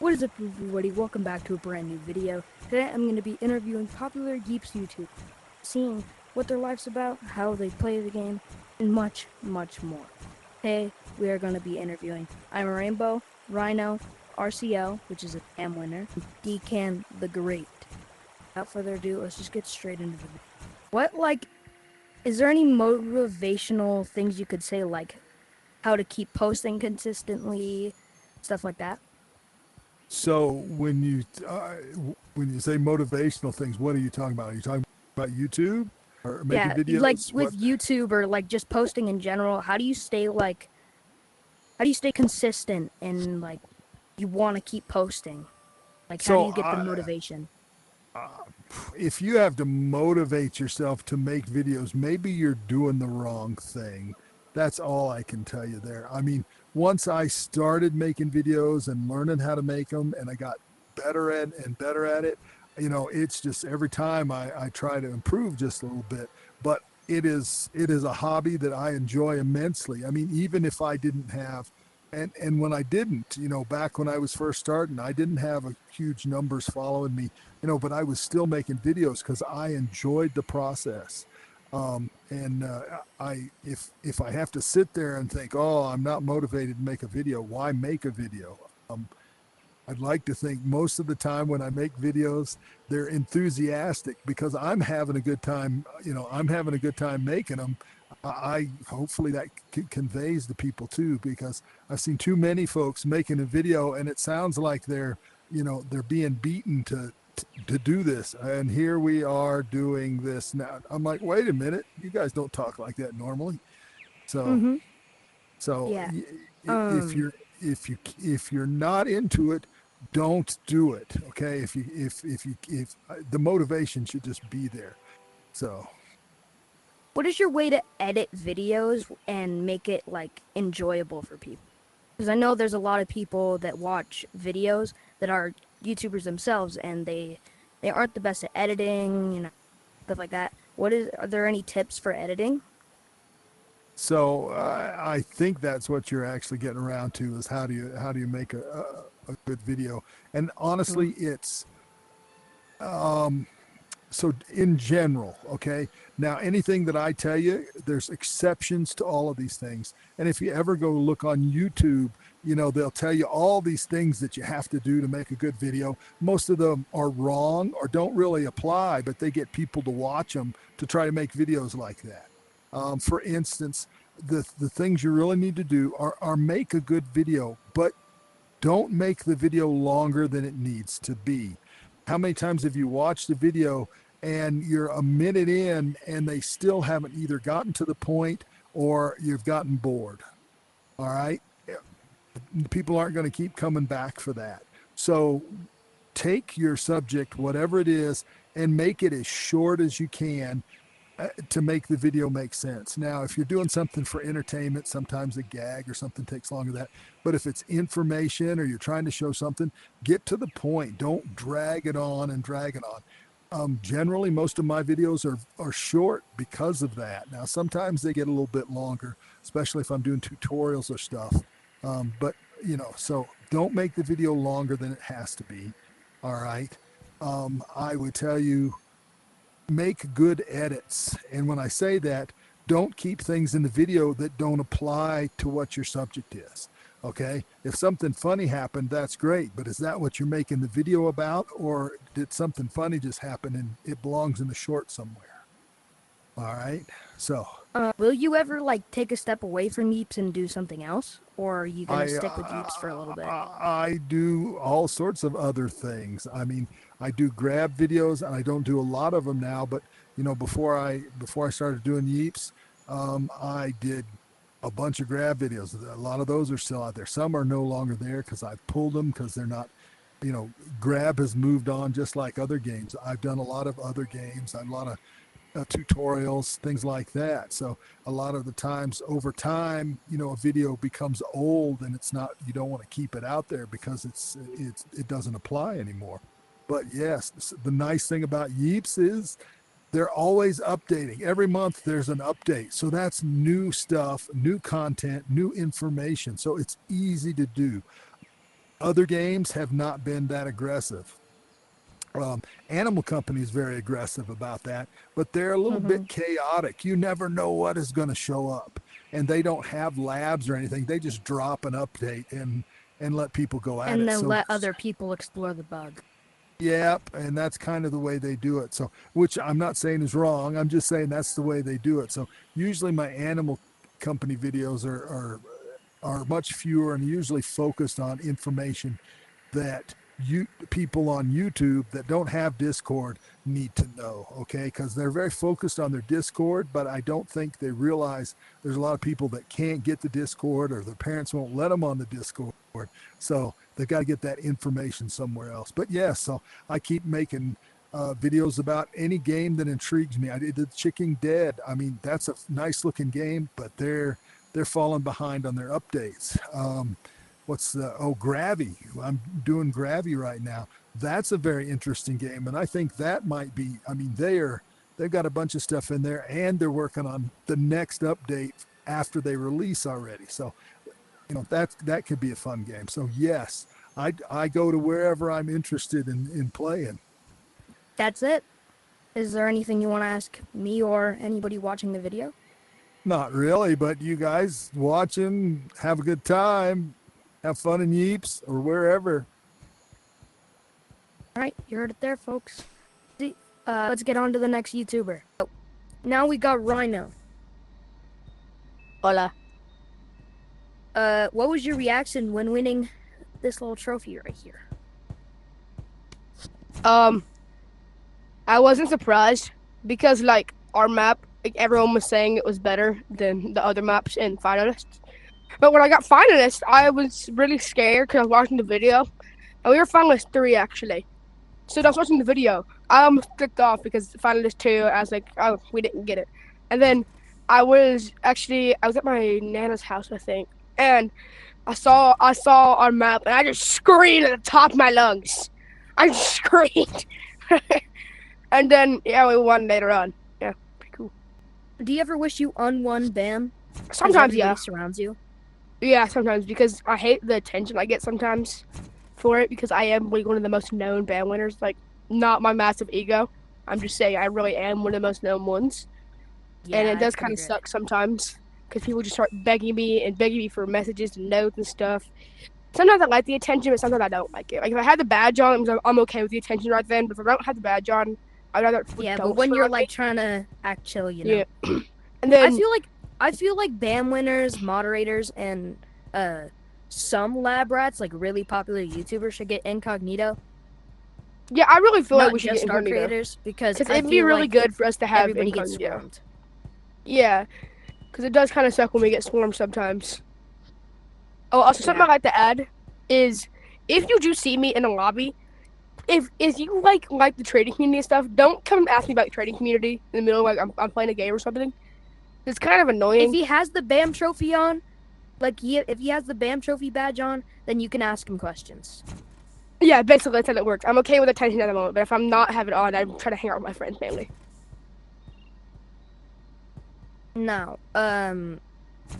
What is up, everybody? Welcome back to a brand new video. Today I'm going to be interviewing popular Yeeps YouTube, seeing what their life's about, how they play the game, and much, much more. Today we are going to be interviewing I'm a Rainbow, Rhino, RCL, which is a TAM winner, and Decan the Great. Without further ado, let's just get straight into the video. Is there any motivational things you could say, like how to keep posting consistently, stuff like that? So when you say motivational things, what are you talking about? Are you talking about YouTube or making Yeah, like videos? What? with YouTube or like just posting in general, how do you stay consistent and like you want to keep posting? Like how do So you get the motivation? if you have to motivate yourself to make videos, maybe you're doing the wrong thing. That's all I can tell you there. I mean, once I started making videos and learning how to make them, and I got better at it, it's just every time I try to improve just a little bit. But it is a hobby that I enjoy immensely. I mean, even if I didn't have and when I didn't, back when I was first starting, I didn't have a huge numbers following me, but I was still making videos because I enjoyed the process. And I if I have to sit there and think, oh, I'm not motivated to make a video, why make a video? I'd like to think most of the time when I make videos, they're enthusiastic because I'm having a good time. I'm having a good time making them. I hopefully that conveys to people too, because I've seen too many folks making a video and it sounds like they're being beaten to do this. And here we are doing this now. I'm like, wait a minute, you guys don't talk like that normally. So Mm-hmm. so Yeah. if Um, you're not into it, don't do it. Okay. If the motivation should just be there. So what is your way to edit videos and make it like enjoyable for people? Because I know there's a lot of people that watch videos that are YouTubers themselves and they aren't the best at editing, stuff like that. Are there any tips for editing? I think that's what you're actually getting around to is how do you make a good video. And Mm. honestly, it's so in general, okay. Now anything that I tell you, there's exceptions to all of these things. And if you ever go look on YouTube, they'll tell you all these things that you have to do to make a good video. Most of them are wrong or don't really apply, but they get people to watch them to try to make videos like that. For instance, the things you really need to do are make a good video, but don't make the video longer than it needs to be. How many times have you watched a video and you're a minute in and they still haven't either gotten to the point or you've gotten bored? All right. People aren't going to keep coming back for that. So take your subject, whatever it is, and make it as short as you can to make the video make sense. Now, if you're doing something for entertainment, sometimes a gag or something takes longer than that. But if it's information or you're trying to show something, get to the point. Don't drag it on and drag it on. Generally, most of my videos are short because of that. Now, sometimes they get a little bit longer, especially if I'm doing tutorials or stuff. But, so don't make the video longer than it has to be. All right. I would tell you, make good edits. And when I say that, don't keep things in the video that don't apply to what your subject is. Okay. If something funny happened, that's great. But is that what you're making the video about? Or did something funny just happen and it belongs in the short somewhere? All right. So Will you ever like take a step away from Yeeps and do something else, or are you gonna I, stick with Yeeps for a little bit? I do all sorts of other things. I mean, I do grab videos, and I don't do a lot of them now. But before I started doing Yeeps, I did a bunch of grab videos. A lot of those are still out there. Some are no longer there because I've pulled them because they're not. Grab has moved on just like other games. I've done a lot of other games, a lot of tutorials, things like that. So a lot of the times over time, a video becomes old and it's not, you don't want to keep it out there because it doesn't apply anymore. But yes, the nice thing about Yeeps is they're always updating. Every month there's an update. So that's new stuff, new content, new information. So it's easy to do. Other games have not been that aggressive. Animal Company is very aggressive about that, but they're a little Mm-hmm. bit chaotic. You never know what is going to show up, and they don't have labs or anything. They just drop an update and let people go at And it. then So let other people explore the bug. yep, and that's kind of the way they do it. So, which I'm not saying is wrong. I'm just saying that's the way they do it. So, usually my Animal Company videos are much fewer and usually focused on information that you people on YouTube that don't have Discord need to know, okay? Because they're very focused on their Discord, but I don't think they realize there's a lot of people that can't get the Discord or their parents won't let them on the Discord. So they've got to get that information somewhere else. But yes, so I keep making videos about any game that intrigues me. I did the Chicken Dead. I mean, that's a nice looking game, but they're falling behind on their updates. What's the Gravy? I'm doing Gravy right now. That's a very interesting game, and I think that might be. I mean, they've got a bunch of stuff in there, and they're working on the next update after they release already. So that could be a fun game. So yes, I go to wherever I'm interested in playing. That's it. Is there anything you want to ask me or anybody watching the video? Not really, but you guys watching, have a good time, have fun in Yeeps or wherever. All right, you heard it there, folks. Let's get on to the next YouTuber. Now we got Rhino. Hola. What was your reaction when winning this little trophy right here? I wasn't surprised because like our map, like everyone was saying it was better than the other maps in finalists. But when I got finalists, I was really scared because I was watching the video, and we were finalist 3 actually. So I was watching the video. I almost clicked off because finalist 2. I was like, oh, we didn't get it. And then I was at my nana's house, I think, and I saw our map, and I just screamed at the top of my lungs. I just screamed. And then, yeah, we won later on. Yeah, pretty cool. Do you ever wish you unwon BAM? Sometimes, yeah. Surrounds you. Yeah, sometimes, because I hate the attention I get sometimes for it, because I am like one of the most known band winners. Like, not my massive ego. I'm just saying I really am one of the most known ones. Yeah, and it does kind of suck sometimes, because people just start begging me for messages and notes and stuff. Sometimes I like the attention, but sometimes I don't like it. Like, if I had the badge on, I'm okay with the attention right then. But if I don't have the badge on, I'd rather. Yeah, but when you're like trying to act chill, you know. Yeah. And then I feel like BAM winners, moderators, and some lab rats, like really popular YouTubers, should get incognito. Yeah, I really feel Not like we should just get our incognito, creators, because it'd be really good for us to have everybody gets incognito. swarmed. Yeah, because it does kind of suck when we get swarmed sometimes. Oh, also something I'd like to add is, if you do see me in a lobby, if you like the trading community and stuff, don't come and ask me about the trading community in the middle of, like, I'm playing a game or something. It's kind of annoying. If he has the BAM trophy on, if he has the BAM trophy badge on, then you can ask him questions. Yeah, basically that's how it works. I'm okay with attention at the moment, but if I'm not having it on, I'm trying to hang out with my friends mainly. Now,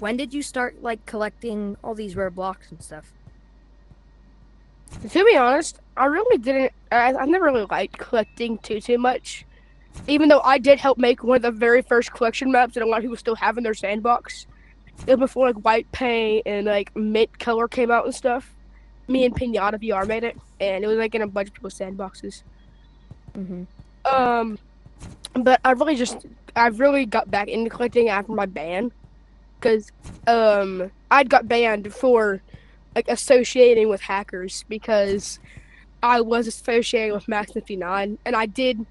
when did you start like collecting all these rare blocks and stuff? To be honest, I really didn't. I never really liked collecting too much. Even though I did help make one of the very first collection maps that a lot of people still have in their sandbox. It was before like white paint and like mint color came out and stuff. Me and Pinata VR made it, and it was like in a bunch of people's sandboxes. But I really got back into collecting after my ban, because I'd got banned for like associating with hackers, because I was associating with Max 59, and I did.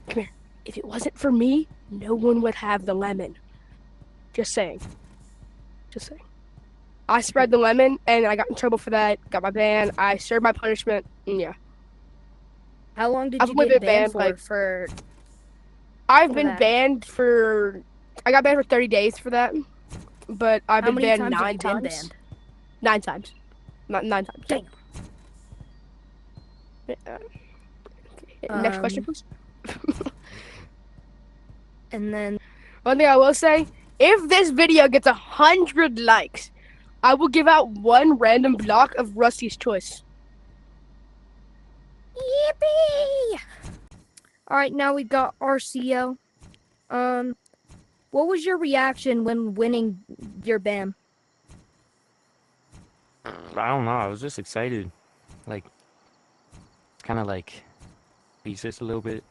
Come here. If it wasn't for me, no one would have the lemon. Just saying. I spread the lemon, and I got in trouble for that. Got my ban. I served my punishment. And yeah. How long did you get banned for? I've been banned for. I got banned for 30 days for that, but I've been banned 9 times. 9 times. Not 9 times. Damn. Next question, please. And then one thing I will say, if this video gets 100 likes, I will give out one random block of Rusty's choice. Yippee! All right, now we got RCO. Um, what was your reaction when winning your BAM? I don't know. I was just excited. Like, kind of like thesis a little bit.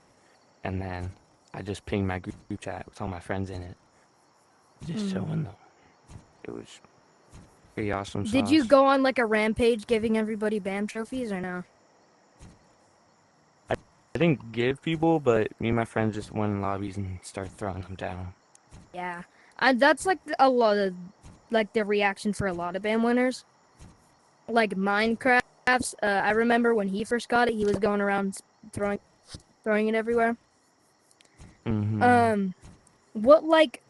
And then I just pinged my group chat with all my friends in it. Just showing them. It was pretty awesome Did you sauce. go on like a rampage giving everybody BAM trophies or no? I didn't give people, but me and my friends just went in lobbies and started throwing them down. Yeah, and that's like a lot of like the reaction for a lot of BAM winners. Like Minecraft's, I remember when he first got it, he was going around throwing it everywhere. Mm-hmm. Um, what like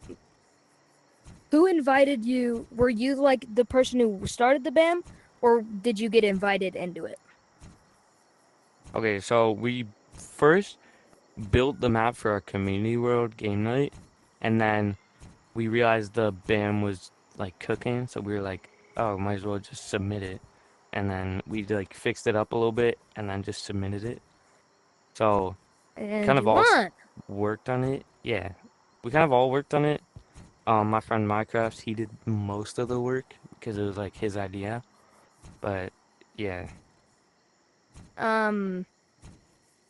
who invited you? Were you like the person who started the BAM, or did you get invited into it? Okay, so we first built the map for our community world game night, and then we realized the BAM was like cooking, so we were like, oh, might as well just submit it. And then we like fixed it up a little bit and then just submitted it. So And kind of you all won. worked on it. Yeah. We kind of all worked on it. My friend Minecraft, he did most of the work because it was like his idea. But yeah. Um,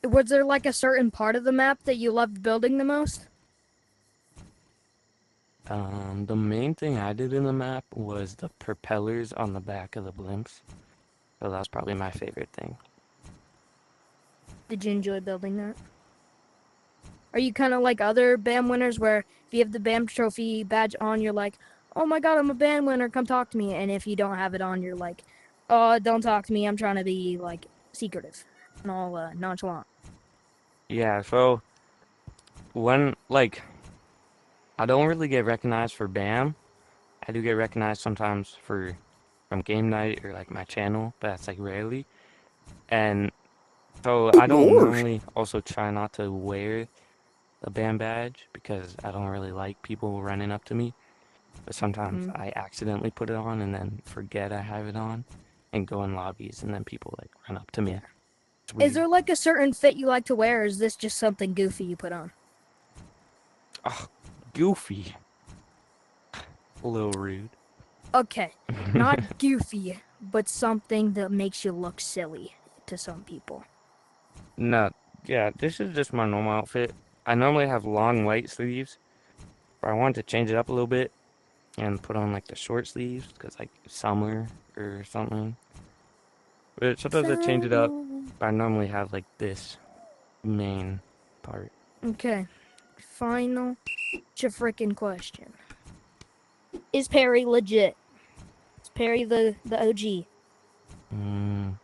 was there like a certain part of the map that you loved building the most? The main thing I did in the map was the propellers on the back of the blimps. So that was probably my favorite thing. Did you enjoy building that? Are you kind of like other BAM winners where if you have the BAM trophy badge on, you're like, oh my god, I'm a BAM winner, come talk to me. And if you don't have it on, you're like, oh, don't talk to me, I'm trying to be like secretive and all nonchalant. Yeah, so when like I don't really get recognized for BAM. I do get recognized sometimes for from game night or like my channel, but that's like rarely. And so I don't Lord. normally also try not to wear the BAM badge because I don't really like people running up to me. But sometimes Hmm. I accidentally put it on and then forget I have it on and go in lobbies and then people like run up to Yeah. me. It's Is weird. there like a certain fit you like to wear, or is this just something goofy you put on? Oh, goofy. A little rude. Okay, not goofy, but something that makes you look silly to some people. No, yeah, this is just my normal outfit. I normally have long white sleeves, but I wanted to change it up a little bit and put on like the short sleeves because like summer or something. But sometimes I change it up. So, But I normally have like this main part. okay, final freaking question. Is Perry legit? Is Perry the OG? Mm,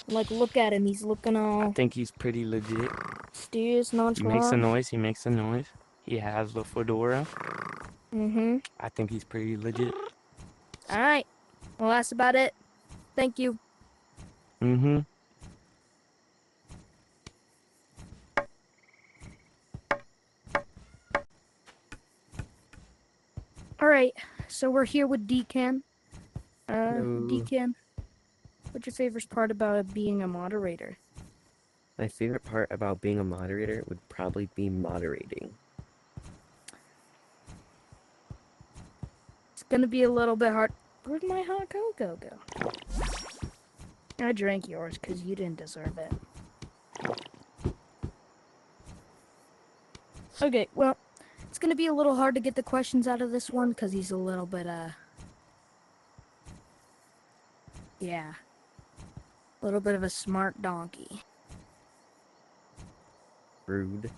Like, look at him. He's looking I all think he's pretty legit. mysterious, He makes a nonchalant. noise. He makes a noise. He has the fedora. Mm-hmm. I think he's pretty legit. All right. Well, that's about it. Thank you. Mm-hmm. All right. So we're here with Decan. Hello. Decan, what's your favorite part about being a moderator? My favorite part about being a moderator would probably be moderating. It's gonna be a little bit hard. Where'd my hot cocoa go? I drank yours because you didn't deserve it. Okay, well, it's gonna be a little hard to get the questions out of this one because he's a little bit, yeah, a little bit of a smart donkey. Rude.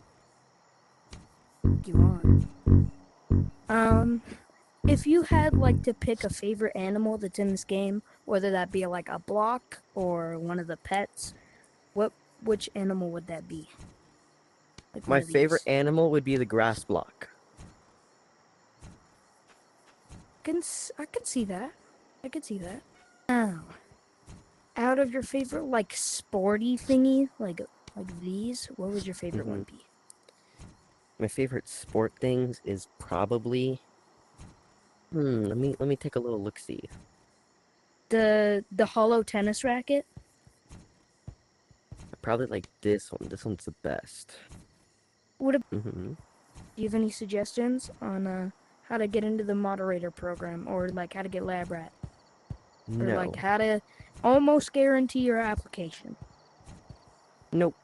You want? If you had like to pick a favorite animal that's in this game, whether that be like a block or one of the pets, what which animal would that be? Like one My of favorite these. animal would be the grass block. I can see that. I can see that. Now, out of your favorite like sporty thingy, like these, what would your favorite hmm one be? My favorite sport things is probably Let me take a little look-see. The hollow tennis racket. I probably like this one. This one's the best. What? Mm-hmm. Do you have any suggestions on how to get into the moderator program, or like how to get lab rat, or like No. how to almost guarantee your application? Nope.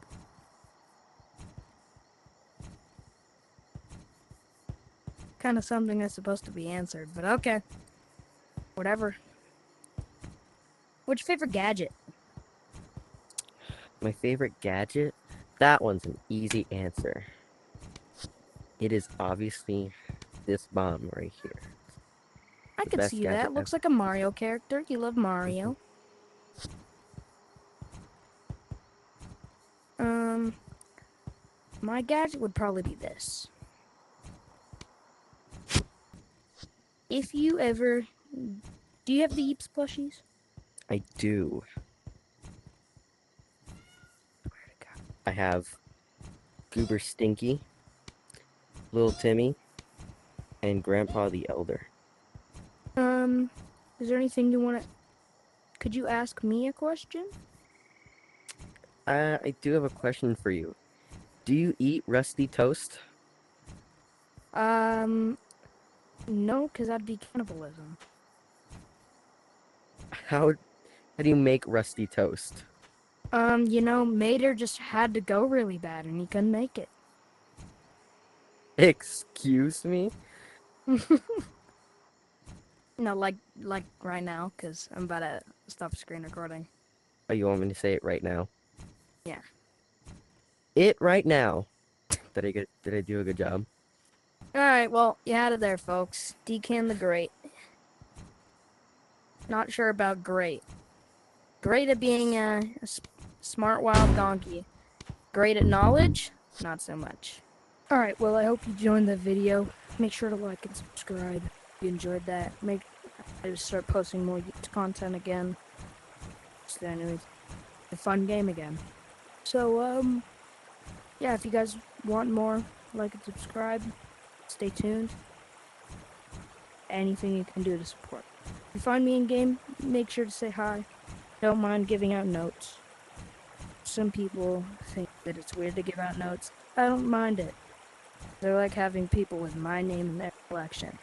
Kind of something that's supposed to be answered, but okay, whatever. What's your favorite gadget? My favorite gadget? That one's an easy answer. It is obviously this bomb right here. I The could best see gadget that. ever. Looks like a Mario character. You love Mhm. Mario. Um, my gadget would probably be this. If you ever, do you have the Yeeps plushies? I do. Swear to God. I have Goober Stinky, Little Timmy, and Grandpa the Elder. Um, is there anything you want to? Could you ask me a question? I do have a question for you. Do you eat rusty toast? Um, no, because that'd be cannibalism. How do you make rusty toast? Mater just had to go really bad and he couldn't make it. Excuse me? No, like right now, because I'm about to stop screen recording. Oh, you want me to say it right now? Yeah. It right now. Did I do a good job? Alright, well, you had it there, folks. Decan the Great. Not sure about great. Great at being a smart wild donkey. Great at knowledge? Not so much. Alright, well, I hope you joined the video. Make sure to like and subscribe if you enjoyed that. I just start posting more content again. So anyways, a fun game again. So, yeah, if you guys want more, like and subscribe. Stay tuned. Anything you can do to support. If you find me in game, make sure to say hi. Don't mind giving out notes. Some people think that it's weird to give out notes. I don't mind it. They're like having people with my name in their collection.